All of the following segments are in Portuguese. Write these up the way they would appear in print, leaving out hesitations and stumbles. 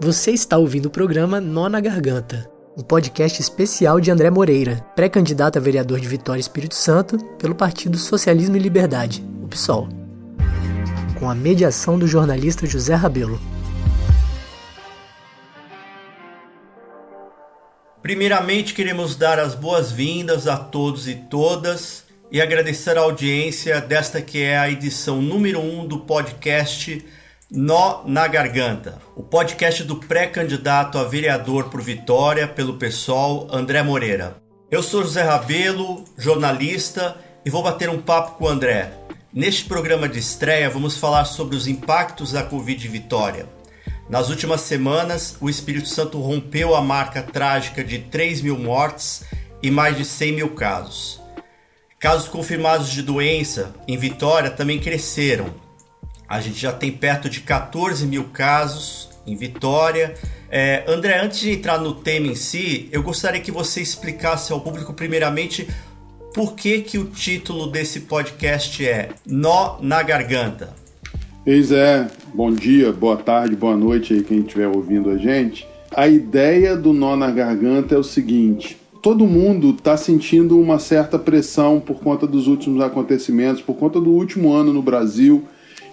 Você está ouvindo o programa Nó na Garganta, um podcast especial de André Moreira, pré-candidato a vereador de Vitória, Espírito Santo, pelo Partido Socialismo e Liberdade, o PSOL, com a mediação do jornalista José Rabelo. Primeiramente, queremos dar as boas-vindas a todos e todas e agradecer a audiência desta que é a edição número 1 do podcast Nó na Garganta, o podcast do pré-candidato a vereador por Vitória pelo PSOL, André Moreira. Eu sou José Rabelo, jornalista, e vou bater um papo com o André. Neste programa de estreia, vamos falar sobre os impactos da Covid em Vitória. Nas últimas semanas, o Espírito Santo rompeu a marca trágica de 3 mil mortes e mais de 100 mil casos. Casos confirmados de doença em Vitória também cresceram. A gente já tem perto de 14 mil casos em Vitória. André, antes de entrar no tema em si, eu gostaria que você explicasse ao público, primeiramente, por que o título desse podcast é Nó na Garganta. Ei Zé, bom dia, boa tarde, boa noite aí quem estiver ouvindo a gente. A ideia do Nó na Garganta é o seguinte: todo mundo está sentindo uma certa pressão por conta dos últimos acontecimentos, por conta do último ano no Brasil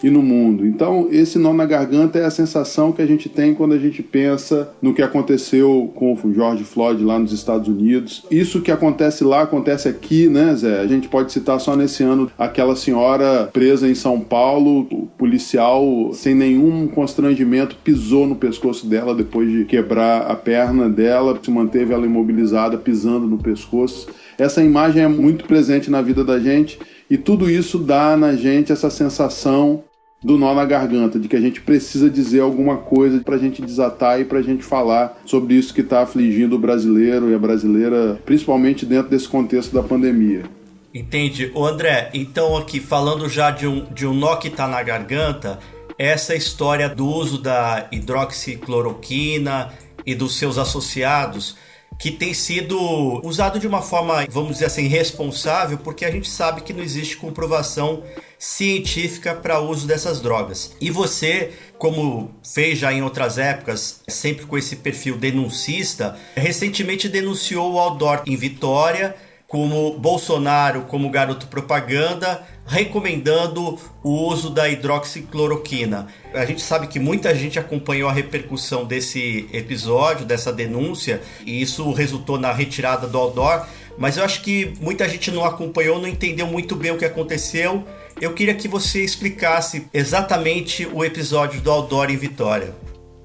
e no mundo. Então, esse nó na garganta é a sensação que a gente tem quando a gente pensa no que aconteceu com o George Floyd lá nos Estados Unidos. Isso que acontece lá, acontece aqui, né, Zé? A gente pode citar só nesse ano aquela senhora presa em São Paulo, o policial, sem nenhum constrangimento, pisou no pescoço dela depois de quebrar a perna dela, se manteve ela imobilizada, pisando no pescoço. Essa imagem é muito presente na vida da gente e tudo isso dá na gente essa sensação do nó na garganta, de que a gente precisa dizer alguma coisa para a gente desatar e para a gente falar sobre isso que está afligindo o brasileiro e a brasileira, principalmente dentro desse contexto da pandemia. Entendi. Ô André, então aqui falando já de um nó que está na garganta, essa história do uso da hidroxicloroquina e dos seus associados, que tem sido usado de uma forma, vamos dizer assim, responsável, porque a gente sabe que não existe comprovação científica para o uso dessas drogas. E você, como fez já em outras épocas, sempre com esse perfil denuncista, recentemente denunciou o outdoor em Vitória como Bolsonaro, como garoto propaganda, recomendando o uso da hidroxicloroquina. A gente sabe que muita gente acompanhou a repercussão desse episódio, dessa denúncia, e isso resultou na retirada do outdoor, mas eu acho que muita gente não acompanhou, não entendeu muito bem o que aconteceu. Eu queria que você explicasse exatamente o episódio do outdoor em Vitória.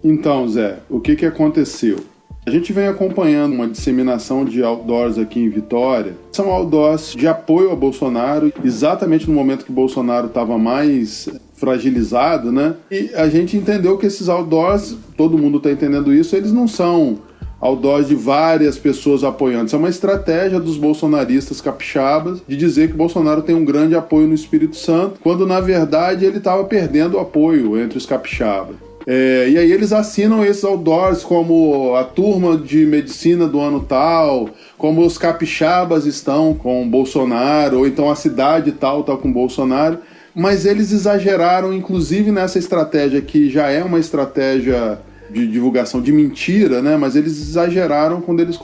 Então, Zé, o que aconteceu? A gente vem acompanhando uma disseminação de outdoors aqui em Vitória. São outdoors de apoio a Bolsonaro, exatamente no momento que Bolsonaro estava mais fragilizado, né? E a gente entendeu que esses outdoors, todo mundo está entendendo isso, eles não são outdoors de várias pessoas apoiando. Isso é uma estratégia dos bolsonaristas capixabas de dizer que Bolsonaro tem um grande apoio no Espírito Santo, quando na verdade ele estava perdendo o apoio entre os capixabas. E aí eles assinam esses outdoors como a turma de medicina do ano tal, como os capixabas estão com Bolsonaro, ou então a cidade tal está com Bolsonaro, mas eles exageraram inclusive nessa estratégia que já é uma estratégia de divulgação de mentira, né? Mas eles exageraram quando eles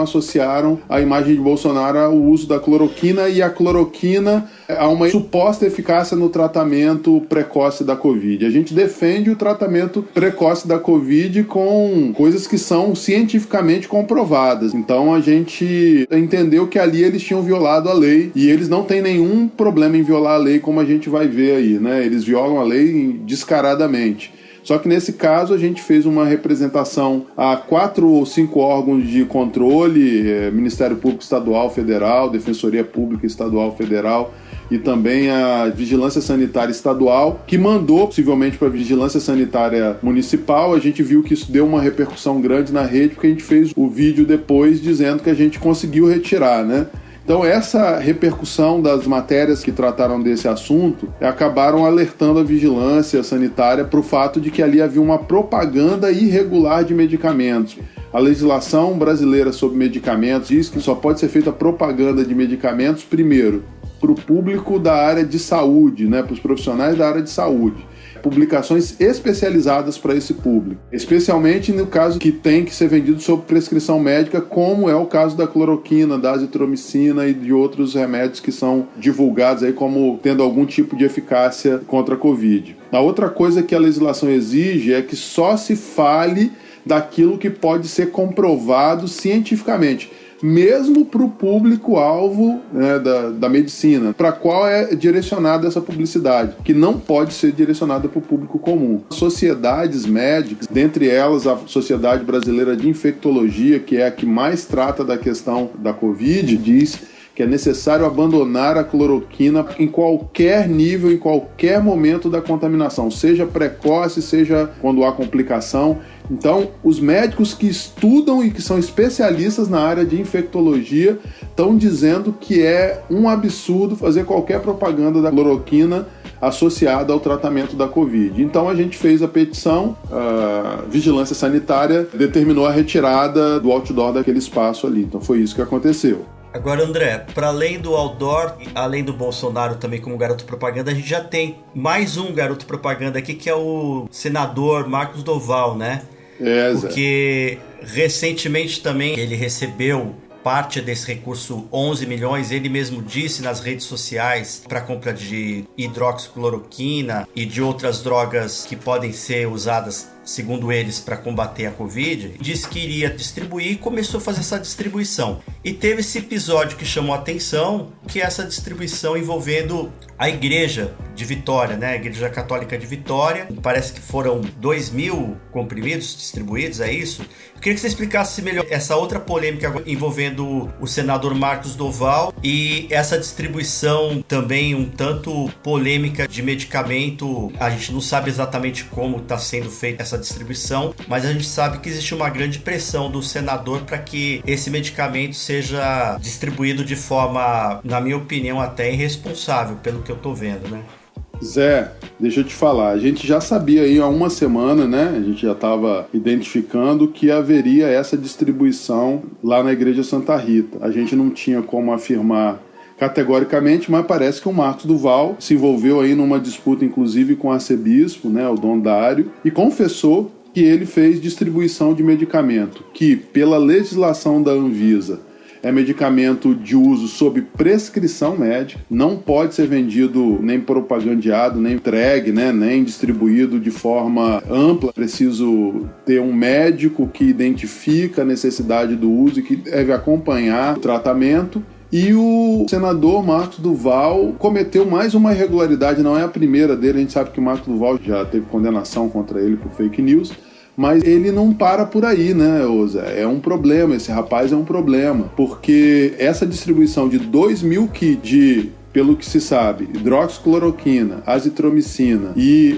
associaram a imagem de Bolsonaro ao uso da cloroquina, e a cloroquina a uma suposta eficácia no tratamento precoce da Covid. A gente defende o tratamento precoce da Covid com coisas que são cientificamente comprovadas. Então a gente entendeu que ali eles tinham violado a lei, e eles não têm nenhum problema em violar a lei, como a gente vai ver aí, né? Eles violam a lei descaradamente. Só que nesse caso a gente fez uma representação a 4 ou 5 órgãos de controle, Ministério Público Estadual Federal, Defensoria Pública Estadual Federal e também a Vigilância Sanitária Estadual, que mandou possivelmente para a Vigilância Sanitária Municipal. A gente viu que isso deu uma repercussão grande na rede, porque a gente fez o vídeo depois dizendo que a gente conseguiu retirar, né? Então essa repercussão das matérias que trataram desse assunto acabaram alertando a vigilância sanitária para o fato de que ali havia uma propaganda irregular de medicamentos. A legislação brasileira sobre medicamentos diz que só pode ser feita propaganda de medicamentos, primeiro, para o público da área de saúde, né, para os profissionais da área de saúde. publicações especializadas para esse público, especialmente no caso que tem que ser vendido sob prescrição médica, como é o caso da cloroquina, da azitromicina e de outros remédios que são divulgados aí como tendo algum tipo de eficácia contra a Covid. A outra coisa que a legislação exige é que só se fale daquilo que pode ser comprovado cientificamente, mesmo para o público-alvo, né, da medicina, para qual é direcionada essa publicidade, que não pode ser direcionada para o público comum. Sociedades médicas, dentre elas a Sociedade Brasileira de Infectologia, que é a que mais trata da questão da Covid, diz que é necessário abandonar a cloroquina em qualquer nível, em qualquer momento da contaminação, seja precoce, seja quando há complicação. Então, os médicos que estudam e que são especialistas na área de infectologia estão dizendo que é um absurdo fazer qualquer propaganda da cloroquina associada ao tratamento da Covid. Então, a gente fez a petição, a Vigilância Sanitária determinou a retirada do outdoor daquele espaço ali. Então, foi isso que aconteceu. Agora, André, para além do outdoor, além do Bolsonaro também como garoto propaganda, a gente já tem mais um garoto propaganda aqui, que é o senador Marcos Doval, né? Porque recentemente também ele recebeu parte desse recurso, 11 milhões, ele mesmo disse nas redes sociais, para compra de hidroxicloroquina e de outras drogas que podem ser usadas, segundo eles, para combater a Covid, disse que iria distribuir e começou a fazer essa distribuição. E teve esse episódio que chamou a atenção, que é essa distribuição envolvendo a Igreja de Vitória, né? A Igreja Católica de Vitória. Parece que foram 2.000 comprimidos distribuídos, é isso? Eu queria que você explicasse melhor essa outra polêmica envolvendo o senador Marcos Doval e essa distribuição também um tanto polêmica de medicamento. A gente não sabe exatamente como está sendo feita essa distribuição, mas a gente sabe que existe uma grande pressão do senador para que esse medicamento seja distribuído de forma, na minha opinião, até irresponsável, pelo que eu tô vendo, né? Zé, deixa eu te falar, a gente já sabia aí há uma semana, né? A gente já estava identificando que haveria essa distribuição lá na Igreja Santa Rita. A gente não tinha como afirmar categoricamente, mas parece que o Marcos Doval se envolveu aí numa disputa, inclusive com o arcebispo, né, o Dom Dário, e confessou que ele fez distribuição de medicamento, que pela legislação da Anvisa é medicamento de uso sob prescrição médica, não pode ser vendido nem propagandeado, nem entregue, né, nem distribuído de forma ampla. Preciso ter um médico que identifica a necessidade do uso e que deve acompanhar o tratamento. E o senador Marcos Doval cometeu mais uma irregularidade, não é a primeira dele, a gente sabe que o Marcos Doval já teve condenação contra ele por fake news, mas ele não para por aí, né, Zé? É um problema, esse rapaz é um problema, porque essa distribuição de 2.000 kits de, pelo que se sabe, hidroxicloroquina, azitromicina e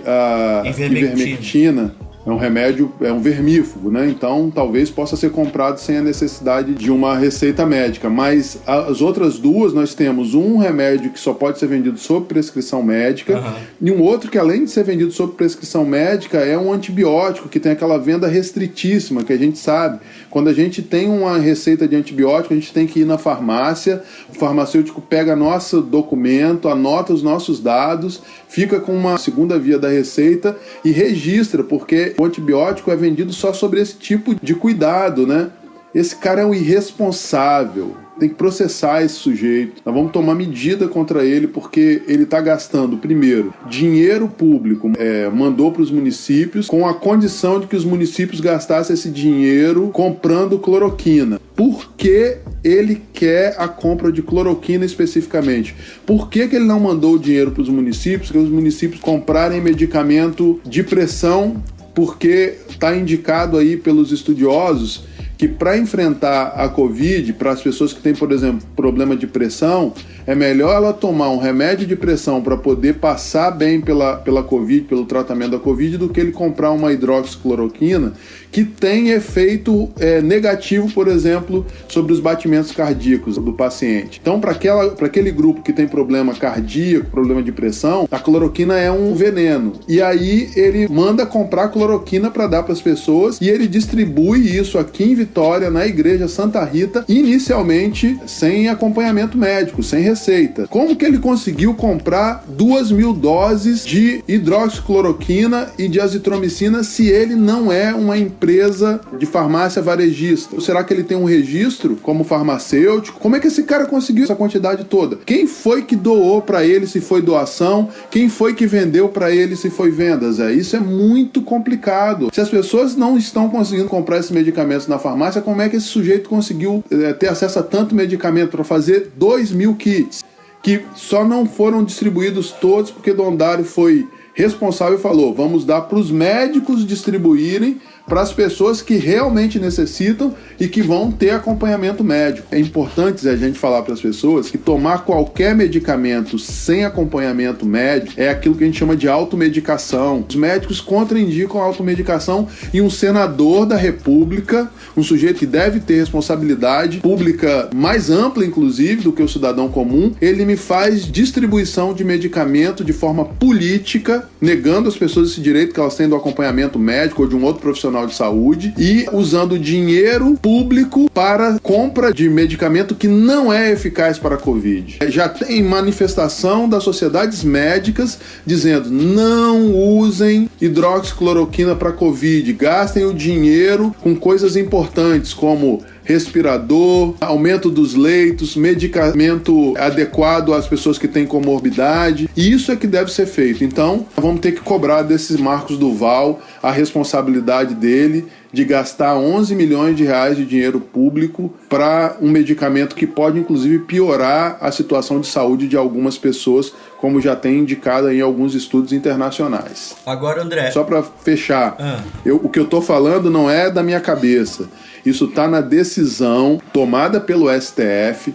ivermectina, é um remédio, é um vermífugo, né? Então talvez possa ser comprado sem a necessidade de uma receita médica. Mas as outras duas, nós temos um remédio que só pode ser vendido sob prescrição médica, e um outro que, além de ser vendido sob prescrição médica, é um antibiótico que tem aquela venda restritíssima, que a gente sabe. Quando a gente tem uma receita de antibiótico, a gente tem que ir na farmácia, o farmacêutico pega nosso documento, anota os nossos dados, fica com uma segunda via da receita e registra, porque o antibiótico é vendido só sobre esse tipo de cuidado, né? Esse cara é um irresponsável. Tem que processar esse sujeito. Nós vamos tomar medida contra ele porque ele está gastando, primeiro, dinheiro público, mandou para os municípios com a condição de que os municípios gastassem esse dinheiro comprando cloroquina. Por que ele quer a compra de cloroquina especificamente? Por que ele não mandou o dinheiro para os municípios, que os municípios comprarem medicamento de pressão? Porque está indicado aí pelos estudiosos que para enfrentar a Covid, para as pessoas que têm, por exemplo, problema de pressão, é melhor ela tomar um remédio de pressão para poder passar bem pela Covid, pelo tratamento da Covid, do que ele comprar uma hidroxicloroquina que tem efeito negativo, por exemplo, sobre os batimentos cardíacos do paciente. Então, para aquele grupo que tem problema cardíaco, problema de pressão, a cloroquina é um veneno. E aí ele manda comprar cloroquina para dar para as pessoas e ele distribui isso aqui em Vitória, na Igreja Santa Rita, inicialmente sem acompanhamento médico, sem receita. receita. Como que ele conseguiu comprar 2.000 doses de hidroxicloroquina e de azitromicina se ele não é uma empresa de farmácia varejista? Ou será que ele tem um registro como farmacêutico? Como é que esse cara conseguiu essa quantidade toda? Quem foi que doou para ele, se foi doação? Quem foi que vendeu para ele, se foi vendas? Isso é muito complicado. Se as pessoas não estão conseguindo comprar esses medicamentos na farmácia, como é que esse sujeito conseguiu ter acesso a tanto medicamento para fazer 2.000 kits? Que só não foram distribuídos todos porque Dom Dário foi responsável e falou: vamos dar para os médicos distribuírem para as pessoas que realmente necessitam e que vão ter acompanhamento médico. É importante, Zé, a gente falar para as pessoas que tomar qualquer medicamento sem acompanhamento médico é aquilo que a gente chama de automedicação. Os médicos contraindicam a automedicação e um senador da República, um sujeito que deve ter responsabilidade pública mais ampla, inclusive, do que o cidadão comum, ele me faz distribuição de medicamento de forma política, negando às pessoas esse direito que elas têm do acompanhamento médico ou de um outro profissional de saúde e usando dinheiro público para compra de medicamento que não é eficaz para a Covid. Já tem manifestação das sociedades médicas dizendo: não usem hidroxicloroquina para a Covid, gastem o dinheiro com coisas importantes como respirador, aumento dos leitos, medicamento adequado às pessoas que têm comorbidade. E isso é que deve ser feito. Então, vamos ter que cobrar desses Marcos Duval a responsabilidade dele de gastar 11 milhões de reais de dinheiro público para um medicamento que pode, inclusive, piorar a situação de saúde de algumas pessoas, como já tem indicado em alguns estudos internacionais. Agora, André... Só para fechar, o que eu estou falando não é da minha cabeça. Isso está na decisão tomada pelo STF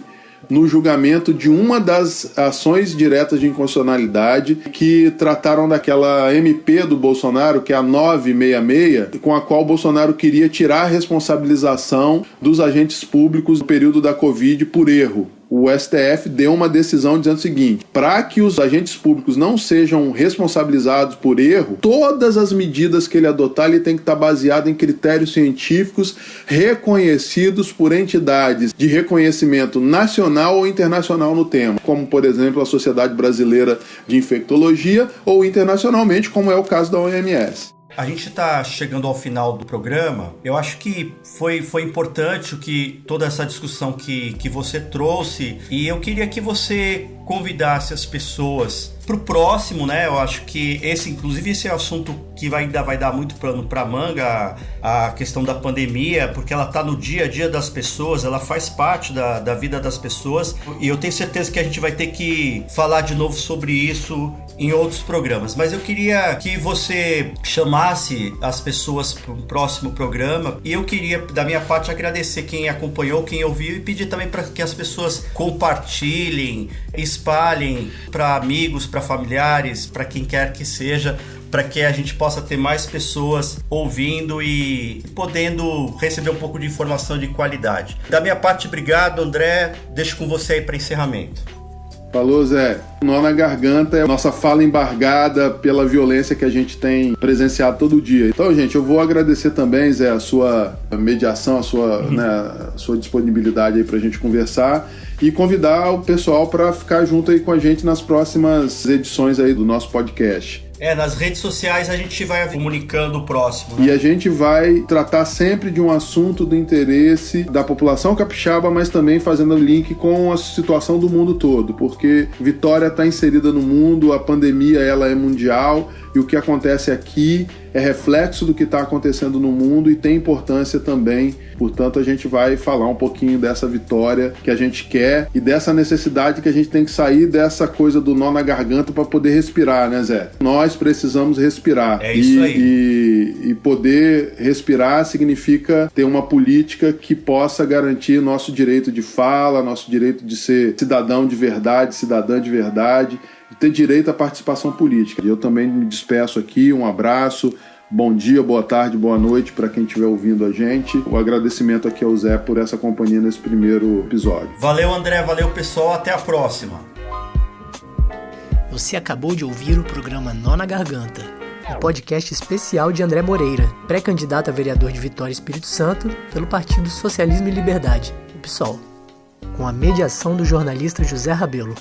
no julgamento de uma das ações diretas de inconstitucionalidade que trataram daquela MP do Bolsonaro, que é a 966, com a qual o Bolsonaro queria tirar a responsabilização dos agentes públicos no período da Covid por erro. O STF deu uma decisão dizendo o seguinte: para que os agentes públicos não sejam responsabilizados por erro, todas as medidas que ele adotar, ele tem que estar baseado em critérios científicos reconhecidos por entidades de reconhecimento nacional ou internacional no tema, como, por exemplo, a Sociedade Brasileira de Infectologia ou internacionalmente, como é o caso da OMS. A gente está chegando ao final do programa. Eu acho que foi importante toda essa discussão que você trouxe, e eu queria que você convidasse as pessoas para o próximo, né? Eu acho que inclusive esse é um assunto que ainda vai dar muito pano para manga, a questão da pandemia, porque ela está no dia a dia das pessoas, ela faz parte da vida das pessoas, e eu tenho certeza que a gente vai ter que falar de novo sobre isso em outros programas. Mas eu queria que você chamasse as pessoas para o próximo programa, e eu queria, da minha parte, agradecer quem acompanhou, quem ouviu, e pedir também para que as pessoas compartilhem, espalhem para amigos, para familiares, para quem quer que seja, para que a gente possa ter mais pessoas ouvindo e podendo receber um pouco de informação de qualidade. Da minha parte, obrigado, André. Deixo com você aí para encerramento. Falou, Zé. Nó na garganta é nossa fala embargada pela violência que a gente tem presenciado todo dia. Então, gente, eu vou agradecer também, Zé, a sua mediação, a sua disponibilidade aí pra gente conversar e convidar o pessoal para ficar junto aí com a gente nas próximas edições aí do nosso podcast. Nas redes sociais a gente vai comunicando o próximo, né? E a gente vai tratar sempre de um assunto do interesse da população capixaba, mas também fazendo link com a situação do mundo todo, porque Vitória está inserida no mundo, a pandemia ela é mundial, e o que acontece aqui é reflexo do que está acontecendo no mundo e tem importância também. Portanto, a gente vai falar um pouquinho dessa Vitória que a gente quer e dessa necessidade que a gente tem que sair dessa coisa do nó na garganta para poder respirar, né, Zé? Nós precisamos respirar. É isso aí. E poder respirar significa ter uma política que possa garantir nosso direito de fala, nosso direito de ser cidadão de verdade, cidadã de verdade, ter direito à participação política. E eu também me despeço aqui, um abraço, bom dia, boa tarde, boa noite para quem estiver ouvindo a gente. O agradecimento aqui ao Zé por essa companhia nesse primeiro episódio. Valeu, André, valeu, pessoal, até a próxima. Você acabou de ouvir o programa Nó na Garganta, um podcast especial de André Moreira, pré-candidato a vereador de Vitória, Espírito Santo, pelo Partido Socialismo e Liberdade, o PSOL. com a mediação do jornalista José Rabelo.